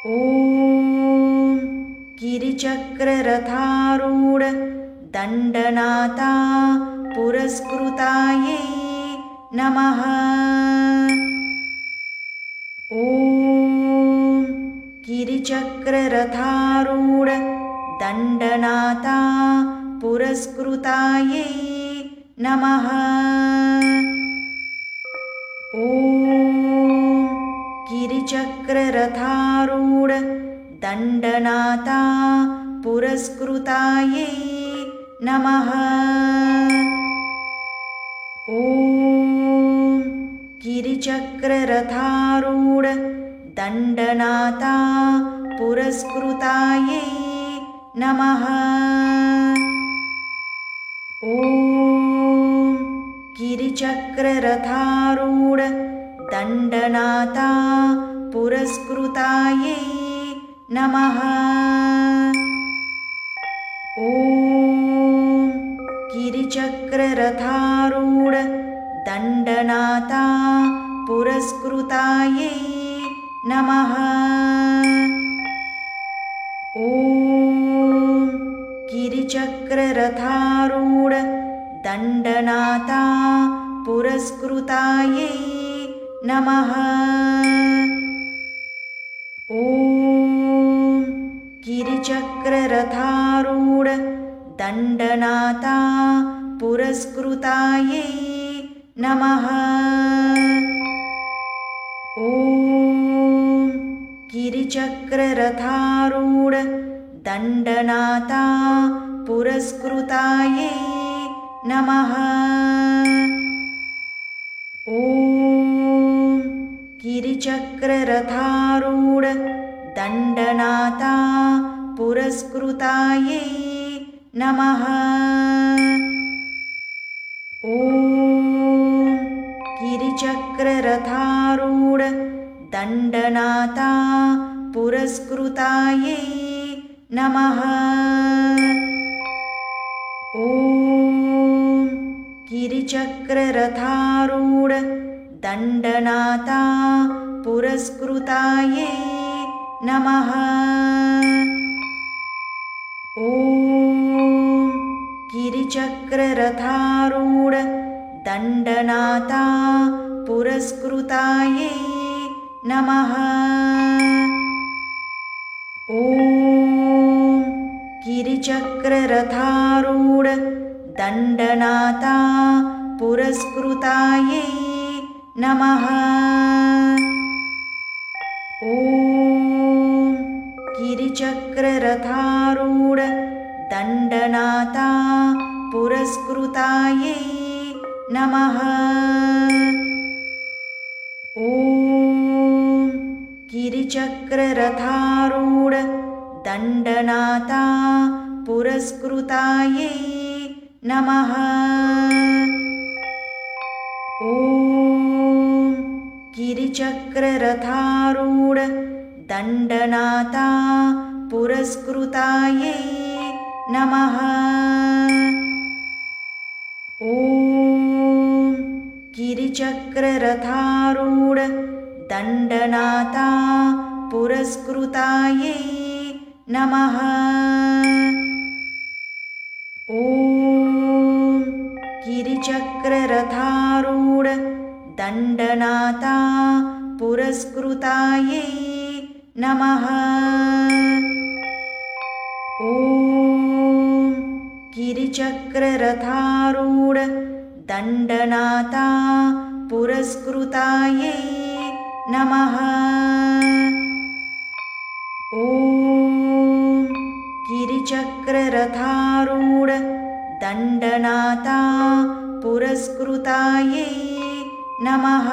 ॐ गिरिचक्ररथारूढ दण्डनाथा पुरस्कृतायै नमः। ॐ गिरिचक्ररथारूढ दण्डनाथा पुरस्कृतायै नमः। ॐ गिरिचक्ररथारूढ दण्डनाथा पुरस्कृतायै नमः। ॐ गिरिचक्ररथारूढ दण्डनाथा पुरस्कृतायै नमः। ॐ गिरिचक्ररथारूढ दण्डनाथा पुरस्कृतायै नमः। ॐ गिरिचक्ररथारूढ दण्डनाथा पुरस्कृतायै नमः। ॐ गिरिचक्ररथारूढ दण्डनाथा पुरस्कृतायै नमः। ॐ गिरिचक्ररथारूढ दण्डनाथा पुरस्कृतायै नमः। ॐ गिरिचक्ररथारूढ दण्डनाथा पुरस्कृतायै नमः। ॐ गिरिचक्ररथारूढ दण्डनाथा पुरस्कृतायै नमः। ॐ गिरिचक्ररथारूढ दण्डनाथा पुरस्कृतायै नमः। ॐ गिरिचक्ररथारूढ दण्डनाथा पुरस्कृतायै नमः। ॐ गिरिचक्ररथारूढ दण्डनाथा पुरस्कृतायै नमः। ॐ गिरिचक्ररथारूढ दण्डनाथा पुरस्कृतायै नमः। ॐ गिरिचक्ररथारूढ दण्डनाथा पुरस्कृतायै नमः। ॐ गिरिचक्ररथारूढ दण्डनाथा पुरस्कृतायै नमः। ॐ गिरिचक्ररथारूढ दण्डनाथा पुरस्कृतायै नमः। ॐ गिरिचक्ररथारूढ दण्डनाथा पुरस्कृतायै नमः। ॐ गिरिचक्ररथारूढ दण्डनाथा पुरस्कृतायै नमः। ॐ गिरिचक्ररथारूढ दण्डनाथा पुरस्कृतायै नमः। ॐ गिरिचक्ररथारूढ दण्डनाथा पुरस्कृतायै नमः।